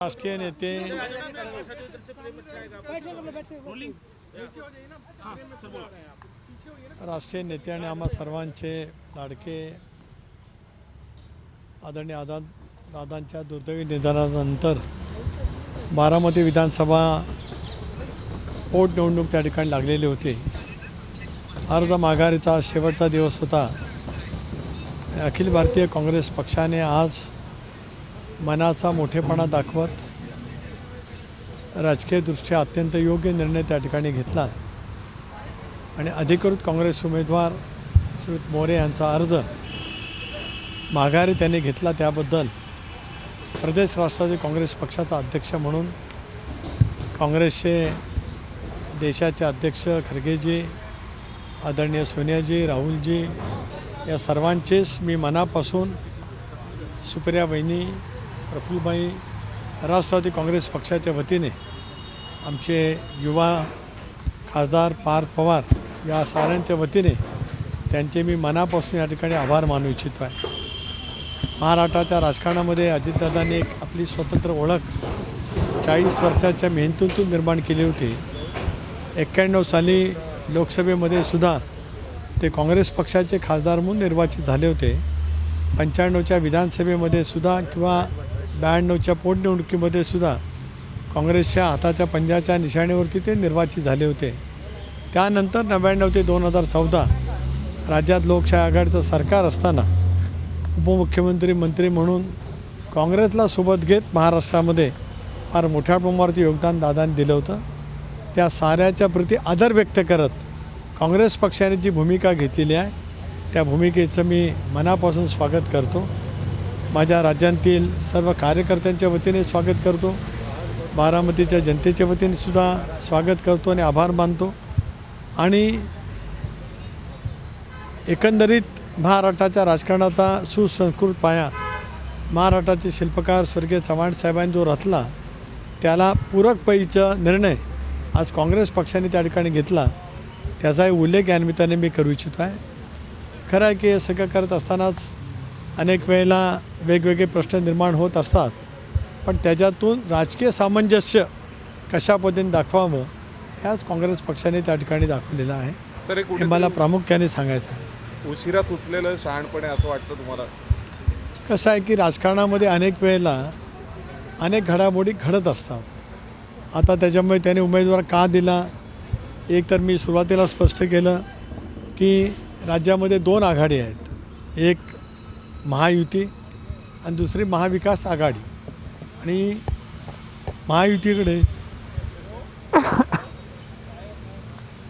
राष्ट्रीय नेते आणि आम्हा सर्वांचे लाडके आदरणीय दादांच्या दुर्दैवी निधनानंतर बारामती विधानसभा पोटनिवडणूक त्या ठिकाणी लागलेली होती। अर्ज माघारीचा शेवटचा दिवस होता। अखिल भारतीय काँग्रेस पक्षाने आज मनाचा मोठेपणा दाखवत राजकीयदृष्ट्या अत्यंत योग्य निर्णय त्या ठिकाणी घेतला आणि अधिकृत काँग्रेस उमेदवार श्रीयुत मोरे यांचा अर्ज माघारी त्यांनी घेतला। त्याबद्दल प्रदेश राष्ट्रवादी काँग्रेस पक्षाचा अध्यक्ष म्हणून काँग्रेसचे देशाचे अध्यक्ष खरगेजी, आदरणीय सोनियाजी, राहुलजी या सर्वांचेच मी मनापासून सुप्रिया वहिनी, प्रफुल्लबाई, राष्ट्रवादी काँग्रेस पक्षाच्या वतीने आमचे युवा खासदार पार्थ पवार या साऱ्यांच्या वतीने त्यांचे मी मनापासून या ठिकाणी आभार मानू इच्छितो आहे। महाराष्ट्राच्या राजकारणामध्ये अजितदादांनी एक आपली स्वतंत्र ओळख 40 वर्षाच्या मेहनतीतून निर्माण केली होती। 91 साली लोकसभेमध्ये सुद्धा ते काँग्रेस पक्षाचे खासदार म्हणून निर्वाचित झाले होते। 95च्या विधानसभेमध्ये सुद्धा किंवा 92च्या पोटनिवडणुकीमध्ये सुद्धा काँग्रेसच्या हाताच्या पंजाच्या निशाणीवरती ते निर्वाचित झाले होते। त्यानंतर 99 ते 2014 राज्यात लोकशाही आघाडीचं सरकार असताना उपमुख्यमंत्री मंत्री म्हणून काँग्रेसला सोबत घेत महाराष्ट्रामध्ये फार मोठ्या प्रमाणावरती योगदान दादांनी दिलं होतं। त्या साऱ्याच्या प्रती आदर व्यक्त करत काँग्रेस पक्षाने जी भूमिका घेतलेली आहे त्या भूमिकेचं मी मनापासून स्वागत करतो। माझ्या राज्यातील सर्व कार्यकर्त्यांच्या वतीने स्वागत करतो, बारामतीच्या जनतेच्या वतीने सुद्धा स्वागत करतो आणि आभार मानतो। आणि एकंदरीत महाराष्ट्राच्या राजकारणाचा सुसंस्कृत पाया महाराष्ट्राचे शिल्पकार स्वर्गीय चव्हाण साहेबांनी जो रचला त्याला पूरक पैचा निर्णय आज काँग्रेस पक्षाने त्या ठिकाणी घेतला, त्याचाही उल्लेख या निमित्ताने मी करू इच्छितो आहे। खरं आहे की हे सगळं करत असतानाच अनेक वेळेला वेगवेगळे प्रश्न निर्माण होत असतात, पण त्याच्यातून राजकीय सामंजस्य कशा पद्धतीने दाखवावं ह्याच काँग्रेस पक्षाने त्या ठिकाणी दाखवलेलं आहे। हे मला प्रामुख्याने सांगायचं आहे। उशिरा सुचलेलं शहाणपणे असं वाटतं तुम्हाला? कसं आहे की राजकारणामध्ये अनेक वेळेला अनेक घडामोडी घडत असतात। आता त्याच्यामुळे त्याने उमेदवार का दिला, एक तर मी सुरुवातीला स्पष्ट केलं की राज्यामध्ये 2 आघाडी आहेत, एक महायुती आणि दुसरी महाविकास आघाडी। आणि महायुतीकडे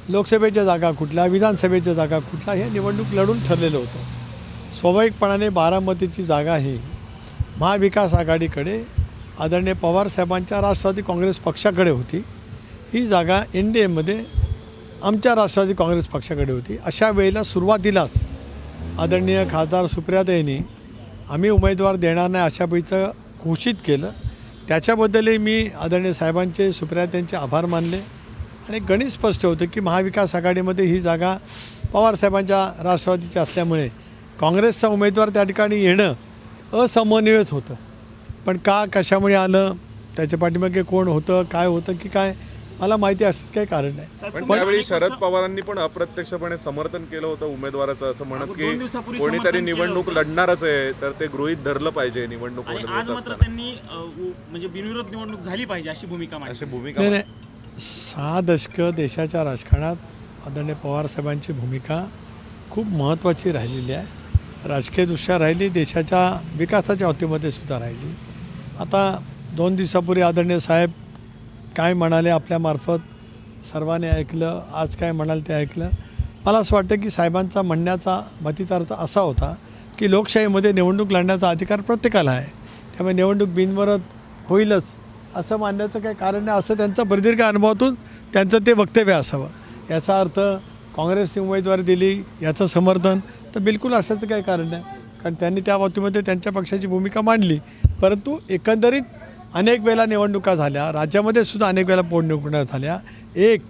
लोकसभेच्या जागा कुठल्या, विधानसभेच्या जागा कुठल्या हे निवडणूक लढून ठरलेलं होतं। स्वाभाविकपणाने बारामतीची जागा ही महाविकास आघाडीकडे आदरणीय पवारसाहेबांच्या राष्ट्रवादी काँग्रेस पक्षाकडे होती। ही जागा NDAमध्ये आमच्या राष्ट्रवादी काँग्रेस पक्षाकडे होती। अशा वेळेला सुरुवातीलाच आदरणीय खासदार सुप्रियाताईंनी आम्ही उमेदवार देणार नाही अशा पैचं घोषित केलं। त्याच्याबद्दलही मी आदरणीय साहेबांचे, सुप्रियाताईंचे आभार मानले आणि गणित स्पष्ट होतं की महाविकास आघाडीमध्ये ही जागा पवारसाहेबांच्या राष्ट्रवादीची असल्यामुळे काँग्रेसचा उमेदवार त्या ठिकाणी येणं असमन्वयच होतं। पण का, कशामुळे आलं, त्याच्या पाठीमागे कोण होतं, काय होतं की काय मला माहिती असं काही कारण नाही। पण त्यावेळी शरद पवारांनी पण अप्रत्यक्षपणे समर्थन केलं होतं उमेदवाराचं, असं म्हणत की कोणीतरी निवडणूक लढणारच आहे तर ते गृहीत धरलं पाहिजे निवडणूक त्यांनी म्हणजे बिनविरोध निवडणूक झाली पाहिजे अशी भूमिका नाही। 6 दशकं देशाच्या राजकारणात आदरणीय पवारसाहेबांची भूमिका खूप महत्त्वाची राहिलेली आहे। राजकीयदृष्ट्या राहिली, देशाच्या विकासाच्या बाबतीमध्ये सुद्धा राहिली। आता 2 दिवसापूर्वी आदरणीय साहेब काय म्हणाले आपल्यामार्फत सर्वांनी ऐकलं, आज काय म्हणाल ते ऐकलं। मला असं वाटतं की साहेबांचा म्हणण्याचा मतितार्थ असा होता की लोकशाहीमध्ये निवडणूक लढण्याचा अधिकार प्रत्येकाला आहे, त्यामुळे निवडणूक बिनविरोध होईलच असं मानण्याचं काही कारण नाही, असं त्यांचा प्रदीर्घ अनुभवातून त्यांचं ते वक्तव्य असावं। याचा अर्थ काँग्रेसने उमेदवारी दिली याचं समर्थन तर बिलकुल अशाचं काही कारण नाही, कारण त्यांनी त्या बाबतीमध्ये त्यांच्या पक्षाची भूमिका मांडली। परंतु एकंदरीत अनेक वेळेला निवडणुका झाल्या, राज्यामध्ये सुद्धा अनेक वेळेला पोटनिवडणुका झाल्या। एक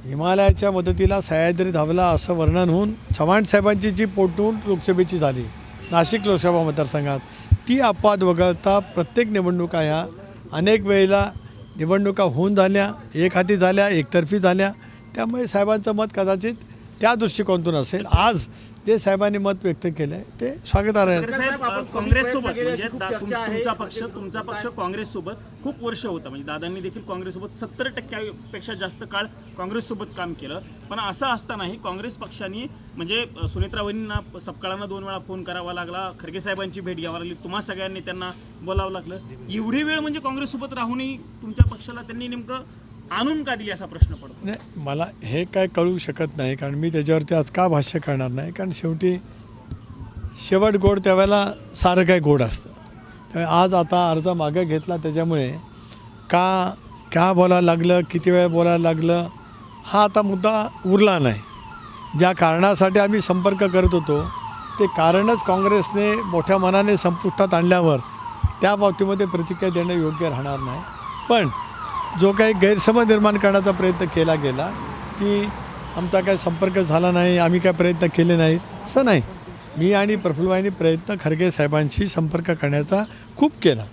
हिमालयाच्या मदतीला सह्याद्री धावला असं वर्णन होऊन चव्हाण साहेबांची जी पोटनिवडणूक लोकसभेची झाली नाशिक लोकसभा मतदारसंघात ती अपवाद वगळता प्रत्येक निवडणुका ह्या अनेक वेळेला निवडणुका होऊन झाल्या, एक हाती झाल्या, एकतर्फी झाल्या. त्यामुळे साहेबांचं मत कदाचित त्या दृष्टिकोनातून असेल. आज जे साहेबांनी मत व्यक्त केलं आहे ते स्वागतार्ह आहे. साहेब, काँग्रेससोबत म्हणजे तुमचा पक्ष काँग्रेससोबत खूप वर्ष होता, म्हणजे दादांनी देखील काँग्रेससोबत 70% जास्त काळ काँग्रेससोबत काम केलं. पण असं असतानाही काँग्रेस पक्षाने म्हणजे सुनेत्रा वहिनींना सपकाळांना 2 वेळा फोन करावा लागला, खरगे साहेबांची भेट घ्यावी लागली, तुम्हा सगळ्यांनी त्यांना बोलावं लागलं. एवढी वेळ म्हणजे काँग्रेससोबत राहूनही तुमच्या पक्षाला त्यांनी नेमकं आणून का दिली असा प्रश्न पडतो. नाही, मला हे काय कळू शकत नाही, कारण मी त्याच्यावरती आज का भाष्य करणार नाही, कारण शेवटी शेवट गोड त्यावेळेला सारं काही गोड असतं. त्यामुळे आज आता अर्ज मागे घेतला त्याच्यामुळे का बोलायला लागलं, किती वेळ बोलायला लागलं हा आता मुद्दा उरला नाही. ज्या कारणासाठी आम्ही संपर्क करत होतो ते कारणच काँग्रेसने मोठ्या मनाने संपुष्टात आणल्यावर त्या बाबतीमध्ये प्रतिक्रिया देणं योग्य राहणार नाही. पण जो काही गैरसमज निर्माण करण्याचा प्रयत्न केला गेला की आमचा काही संपर्क झाला नाही, आम्ही काय प्रयत्न केले नाहीत, असं नाही. मी आणि प्रफुल्लभाईंनी प्रयत्न खरगे साहेबांशी संपर्क करण्याचा खूप केला.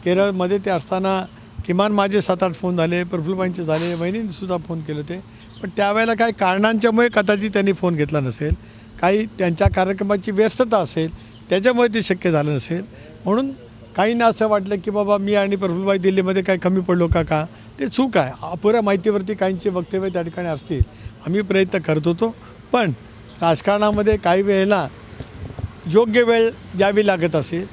केरळमध्ये ते असताना किमान माझे 7-8 फोन झाले, प्रफुल्लभाईंचे झाले, वहिनींनीसुद्धा फोन केले होते. पण त्यावेळेला काही कारणांच्यामुळे कदाचित त्यांनी फोन घेतला नसेल, काही त्यांच्या कार्यक्रमाची व्यस्तता असेल त्याच्यामुळे ते शक्य झालं नसेल. म्हणून काहींना असं वाटलं की बाबा मी आणि प्रफुल्लभाई दिल्लीमध्ये काय कमी पडलो का ते चूक आहे. अपुऱ्या माहितीवरती काहींची वक्तव्य त्या ठिकाणी असतील. आम्ही प्रयत्न करत होतो, पण राजकारणामध्ये काही वेळेला योग्य वेळ द्यावी लागत असेल,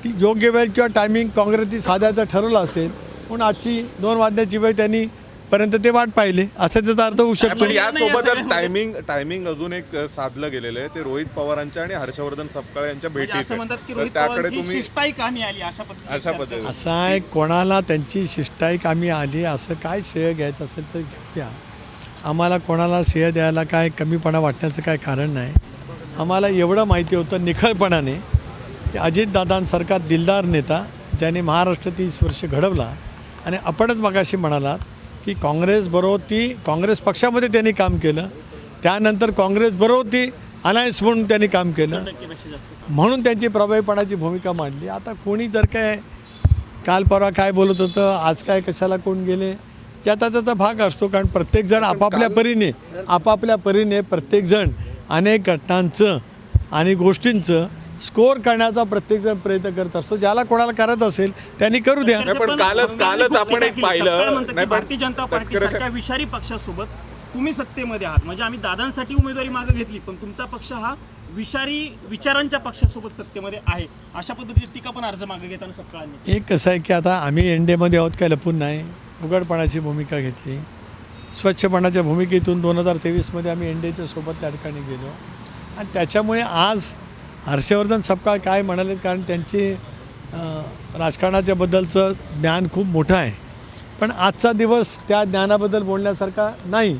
ती योग्य वेळ किंवा टायमिंग काँग्रेसची साधायचं ठरवलं असेल म्हणून आजची 2 वाजण्याची वेळ त्यांनी पर्यंत ते वाट पाहिले असं त्याचा अर्थ होऊ शकतो. पण यासोबतच टायमिंग अजून एक साधलं गेलेलं आहे ते रोहित पवारांच्या आणि हर्षवर्धन सपकाळ यांच्या भेटीत. असं म्हणतात की तर रोहित त्याकडे पवारांची तुम्ही शिष्टाई कामी आली अशा पद्धतीने असं आहे, कोणाला त्यांची शिष्टाई कामी आली असं काय श्रेय घ्यायचं असेल तर घेऊ द्या. आम्हाला कोणाला श्रेय द्यायला काय कमीपणा वाटण्याचं काय कारण नाही. आम्हाला एवढं माहिती होतं निखळपणाने की अजितदादांसारखा दिलदार नेता ज्याने महाराष्ट्र 30 वर्ष घडवला आणि आपणच मगाशी म्हणालात की काँग्रेस पक्षामध्ये त्यांनी काम केलं, त्यानंतर काँग्रेसबरोबर ती अलायन्स म्हणून त्यांनी काम केलं, म्हणून त्यांची प्रभावीपणाची भूमिका मांडली. आता कोणी जर काय काल परवा काय बोलत होतं, आज काय कशाला कोण गेले त्याचा त्याचा भाग असतो. कारण प्रत्येकजण आपापल्या परीने प्रत्येकजण अनेक घटनांचं आणि गोष्टींचं स्कोअर करण्याचा प्रत्येकजण प्रयत्न करत असतो. ज्याला कोणाला करायचं असेल त्यांनी करू द्या. पण कालच आपण एक पाहिलं नाही, भारतीय जनता पार्टी सारख्या विषारी पक्षासोबत तुम्ही सत्तेमध्ये आहात, म्हणजे आम्ही दादांसाठी उमेदवारी मागे घेतली पण तुमचा पक्ष हा विषारी विचारांच्या पक्षासोबत सत्तेमध्ये आहे अशा पद्धतीची टीका पण अर्ज मागे घेताना सपकाळांनी. एक कसं आहे की आता आम्ही एनडीएमध्ये आहोत काय लपून नाही, उघडपणाची भूमिका घेतली. स्वच्छपणाच्या भूमिकेतून 2023मध्ये आम्ही एनडीएच्या सोबत त्या ठिकाणी गेलो आणि त्याच्यामुळे आज हर्षवर्धन सपकाळ काय म्हणाले, कारण त्यांची राजकारणाच्या बद्दलचं ज्ञान खूप मोठं आहे, पण आजचा दिवस त्या ज्ञानाबद्दल बोलण्यासारखा नाही.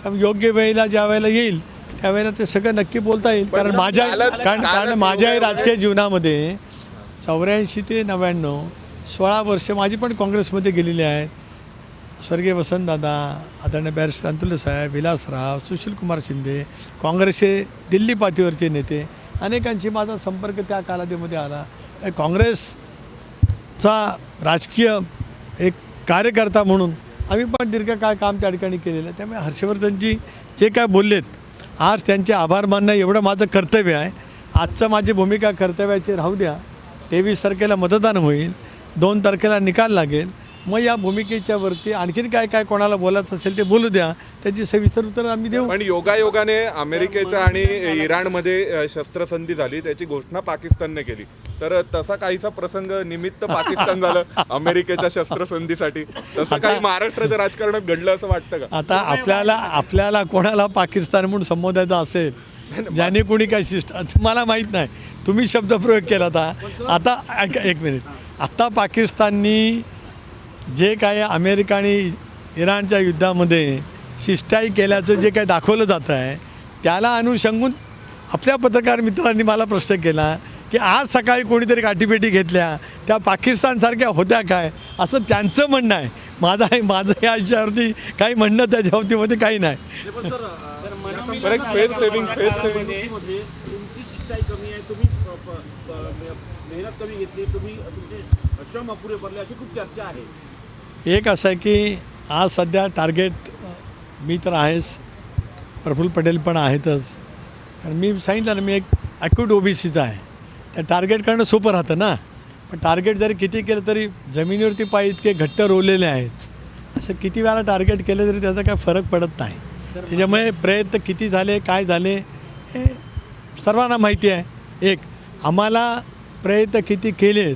त्यामुळे योग्य वेळेला ज्या वेळेला येईल त्यावेळेला ते सगळं नक्की बोलता येईल. कारण माझ्याही राजकीय जीवनामध्ये 84 ते 99 16 वर्ष माझी पण काँग्रेसमध्ये गेलेली आहेत. स्वर्गीय वसंतदादा, आदरणीय बॅरिस्टर अंतुले साहेब, विलासराव, सुशीलकुमार शिंदे, काँग्रेसचे दिल्ली पातळीवरचे नेते, अनेकांशी माझा संपर्क त्या कालावधीमध्ये आला. काँग्रेसचा राजकीय एक कार्यकर्ता म्हणून आम्ही पण दीर्घकाळ काम त्या ठिकाणी केलेलं आहे. त्यामुळे हर्षवर्धनजी जे काय बोललेत आज त्यांचे आभार मानणं एवढं माझं कर्तव्य आहे. आजचं माझी भूमिका कर्तव्याची राहू द्या. 23 तारखेला मतदान होईल, 2 तारखेला निकाल लागेल, मग या भूमिकेच्या वरती आणखीन काय कोणाला बोलायचं असेल ते बोलू द्या, त्याची सविस्तर उत्तर आम्ही देऊ. पण योगायोगाने अमेरिकेच्या आणि इराणमध्ये शस्त्रसंधी झाली, त्याची घोषणा पाकिस्तानने केली. तर तसा काहीसा प्रसंग निमित्त पाकिस्तान झालं अमेरिकेच्या शस्त्रसंधीसाठी, तसं काही महाराष्ट्राच्या राजकारणात घडलं असं वाटतं का? आता आपल्याला कोणाला पाकिस्तान म्हणून संबोधायचं असेल, ज्याने कोणी काय मला माहीत नाही, तुम्ही शब्दप्रयोग केला होता. आता एक मिनिट, आता पाकिस्ताननी जे काय अमेरिका आणि इराणच्या युद्धामध्ये शिष्टाई केल्याचं जे काही दाखवलं जातं आहे त्याला अनुषंगून आपल्या पत्रकार मित्रांनी मला प्रश्न केला की आज सकाळी कोणीतरी गाठीभेटी घेतल्या त्या पाकिस्तानसारख्या होत्या काय, असं त्यांचं म्हणणं आहे. माझं या विषयावरती काही म्हणणं त्याच्या बाबतीमध्ये काही नाही. तुमची शिष्टाई कमी आहे, तुम्ही मेहनत कमी घेतली, तुम्ही तुमचे श्रम अपुरे पडले, अशी खूप चर्चा आहे. एक असं आहे की आज सध्या टार्गेट मी तर आहेच, प्रफुल्ल पटेल पण आहेतच. कारण मी सांगितलं ना, मी एक ॲक्यूट OBCचा आहे. त्या टार्गेट करणं सोपं राहतं ना, पण टार्गेट जरी किती केलं तरी जमिनीवरती पाय इतके घट्ट रोवलेले आहेत. असं किती वेळा टार्गेट केलं तरी त्याचा काय फरक पडत नाही. त्याच्यामुळे प्रयत्न किती झाले, काय झाले हे सर्वांना माहिती आहे. एक आम्हाला प्रयत्न किती केलेत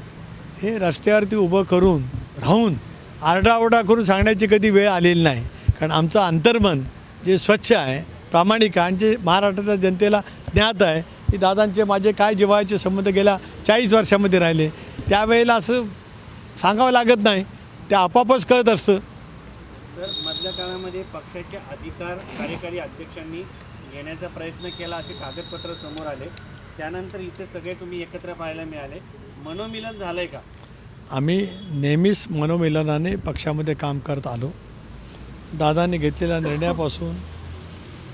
हे रस्त्यावरती उभं करून राहून आरडाओरडा करून सांगण्याची कधी वेळ आलेली नाही. कारण आमचं अंतर्मन जे स्वच्छ आहे, प्रामाणिक आहे आणि जे महाराष्ट्राच्या जनतेला ज्ञात आहे की दादांचे माझे काय जिव्हाळ्याचे संबंध गेल्या 40 वर्षामध्ये राहिले, त्यावेळेला असं सांगावं लागत नाही, ते आपोआपच कळत असतं. तर मधल्या काळामध्ये पक्षाचे अधिकार कार्यकारी अध्यक्षांनी घेण्याचा प्रयत्न केला, असे कागदपत्र समोर आले. त्यानंतर इथे सगळे तुम्ही एकत्र पाहायला मिळाले. मनोमिलन झालंय का? आम्ही नेहमीच मनोमिलनाने पक्षामध्ये काम करत आलो. दादांनी घेतलेल्या निर्णयापासून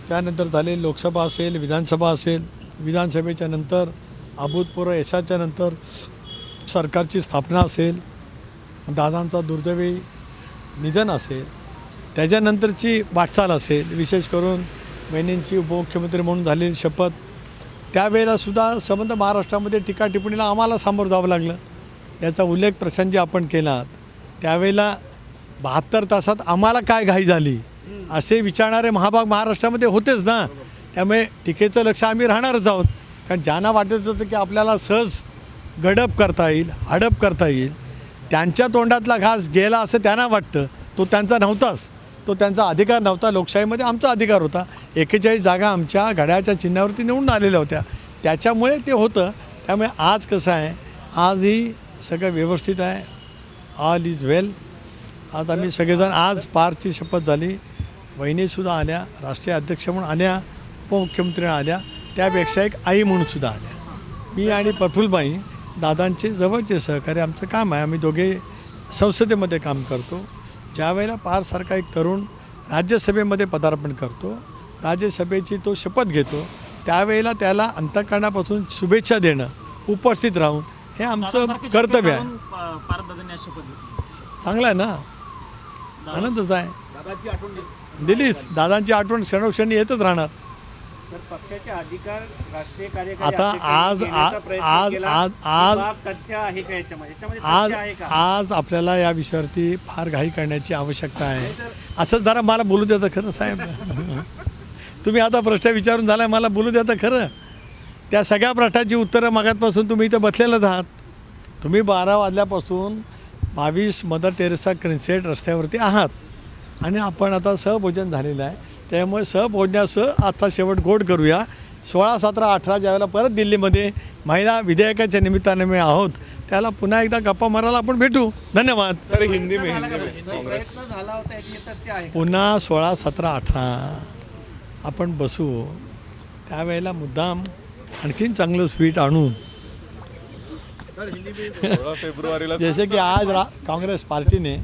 त्यानंतर झाले लोकसभा असेल, विधानसभा असेल, विधानसभेच्या नंतर अभूतपूर्व यशाच्या नंतर सरकारची स्थापना असेल, दादांचा दुर्दैवी निधन असेल, त्याच्यानंतरची वाटचाल असेल, विशेष करून बहिणींची उपमुख्यमंत्री म्हणून झालेली शपथ, त्यावेळेलासुद्धा संबंध महाराष्ट्रामध्ये टीका टिप्पणीला आम्हाला सामोरं जावं लागलं. याचा उल्लेख प्रशांतजी आपण केलात. त्यावेळेला 72 तासात आम्हाला काय घाई झाली असे विचारणारे महाभाग महाराष्ट्रामध्ये होतेच ना. त्यामुळे टीकेचं लक्ष आम्ही राहणारच आहोत. कारण ज्यांना वाटत होतं की आपल्याला सहज गडप करता येईल, हडप करता येईल, त्यांच्या तोंडातला घास गेला असं त्यांना वाटतं. तो त्यांचा नव्हताच, तो त्यांचा अधिकार नव्हता. लोकशाहीमध्ये आमचा अधिकार होता. 41 जागा आमच्या घड्याळ्याच्या चिन्हावरती निवडून आलेल्या होत्या, त्याच्यामुळे ते होतं. त्यामुळे आज कसं आहे, आजही सगळं व्यवस्थित आहे. ऑल इज वेल. आज आम्ही सगळेजण, आज पारची शपथ झाली, वहिनीसुद्धा आल्या, राष्ट्रीय अध्यक्ष म्हणून आल्या, उपमुख्यमंत्री आल्या, त्यापेक्षा एक आई म्हणूनसुद्धा आल्या. मी आणि प्रफुल्लबाई दादांचे जवळचे सहकारी. आमचं काम आहे, आम्ही दोघे संसदेमध्ये काम करतो. ज्यावेळेला पारसारखा एक तरुण राज्यसभेमध्ये पदार्पण करतो, राज्यसभेची तो शपथ घेतो, त्यावेळेला त्याला अंतःकरणापासून शुभेच्छा देणं, उपस्थित राहून, हे आमचं कर्तव्य आहे. पारदादांनी आज शपथ घेतली. चांगलं आहे ना, आनंदच आहे. दादाची आठवण दिलीच, दादांची आठवण क्षणोक्षणी येतच राहणार. तर पक्षाचे अधिकार राष्ट्रीय कार्यकारी आता अध्यक्षांनी घेण्याचा प्रयत्न आज केला. आज ही आज बाब तथ्य आहे का याच्यामध्ये? आज तथ्य आहे का? आज आपल्याला या विषयावरती फार घाई करण्याची आवश्यकता आहे. असं जरा मला बोलू द्या खरं साहेब. तुम्ही आता प्रश्न विचारून झाला, मला बोलू द्या खरं. त्या सगळ्या प्रश्नाची उत्तरं मागतपासून तुम्ही इथं बसलेलंच आहात. तुम्ही 12 वाजल्यापासून 22 मदर टेरेसा क्रिन्सेट रस्त्यावरती आहात आणि आपण आता सहभोजन झालेलं आहे. त्यामुळे सहभोजनासह आजचा शेवट गोड करूया. 16, 17, 18 ज्यावेळेला परत दिल्लीमध्ये महिला विधेयकाच्या निमित्ताने मी आहोत, त्याला पुन्हा एकदा गप्पा मारायला आपण भेटू. धन्यवाद. सर हिंदी में झाला का? काँग्रेस प्रयत्न झाला होता, याची तथ्य आहे का? पुन्हा 16, 17, 18 आपण बसू. त्यावेळेला मुद्दाम आणखीन चांगलं स्वीट आणू. 16 फेब्रुवारीला जैसे कि आज कांग्रेस पार्टी ने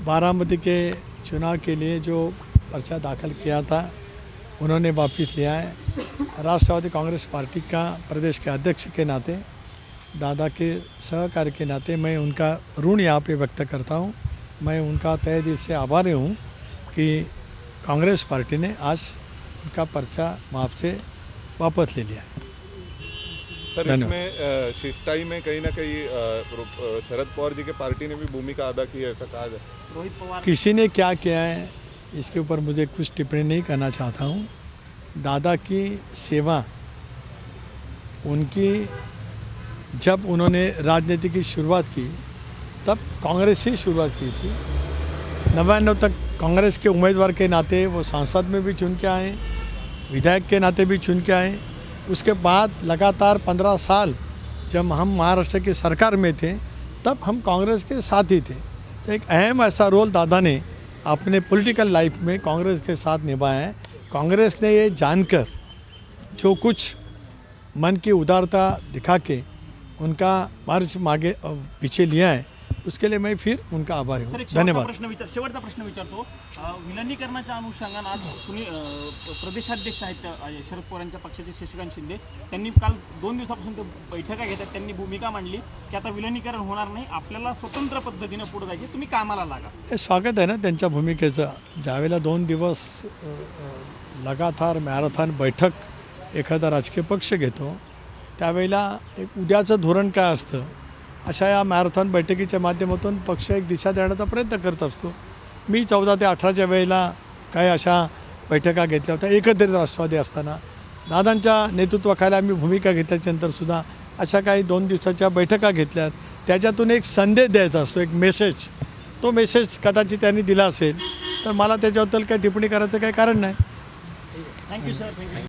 बारामती के चुनाव के लिए जो पर्चा दाखिल किया था, उन्होंने वापस लिया है. राष्ट्रवादी कांग्रेस पार्टी का प्रदेश के अध्यक्ष के नाते, दादा के सहकारी के नाते मैं उनका ऋण यहाँ पे व्यक्त करता हूँ. मैं उनका तहे दिल से आभारी हूँ कि कांग्रेस पार्टी ने आज उनका पर्चा वहाँ से वापस ले लिया है. सर धन्यवाद. इसमें शिष्टाई में कहीं ना कहीं शरद पवार जी के पार्टी ने भी भूमिका अदा की है, ऐसा कहा जाए. रोहित पवार किसी ने क्या किया है इसके ऊपर मुझे कुछ टिप्पणी नहीं करना चाहता हूँ. दादा की सेवा उनकी, जब उन्होंने राजनीति की शुरुआत की तब कांग्रेस से शुरुआत की थी. 99 तक कांग्रेस के उम्मीदवार के नाते वो सांसद में भी चुन के आए, विधायक के नाते भी चुन के आए. उसके बाद लगातार 15 साल जब हम महाराष्ट्र की सरकार में थे तब हम कांग्रेस के साथ ही थे. तो एक अहम ऐसा रोल दादा ने अपने पॉलिटिकल लाइफ में कांग्रेस के साथ निभाया है. कांग्रेस ने ये जानकर जो कुछ मन की उदारता दिखा के उनका मार्च मागे पीछे लिया है, उसके लिए मैं फिर उनका आभारी सर हूँ. एक शेवटचा धन्यवाद. प्रश्न विचारतो. विलनीकरणाच्या अनुषंगानं आज प्रदेशाध्यक्ष आहेत शरद पवारांच्या पक्षाचे शशिकांत शिंदे, त्यांनी काल 2 दिवसापासून ते बैठका घेतात. त्यांनी भूमिका मांडली की आता विलनीकरण होणार नाही, आपल्याला स्वतंत्र पद्धतीनं पुढे जायचे, तुम्ही कामाला लागा. हे स्वागत आहे ना त्यांच्या भूमिकेचं. ज्यावेळेला 2 दिवस लगातार मॅरेथॉन बैठक एखादा राजकीय पक्ष घेतो त्यावेळेला एक उद्याचं धोरण काय असतं अशा या मॅरेथॉन बैठकीच्या माध्यमातून पक्ष एक दिशा देण्याचा प्रयत्न करत असतो. मी 14 ते 18च्या वेळेला काही अशा बैठका घेतल्या होत्या एकत्रित राष्ट्रवादी असताना. दादांच्या नेतृत्वाखाली आम्ही भूमिका घेतल्याच्यानंतरसुद्धा अशा काही 2 दिवसाच्या बैठका घेतल्यात. त्याच्यातून एक संदेश द्यायचा असतो, एक मेसेज. तो मेसेज कदाचित त्यांनी दिला असेल तर मला त्याच्याबद्दल काही टिप्पणी करायचं काही कारण नाही. Thank you sir. थँक्यू.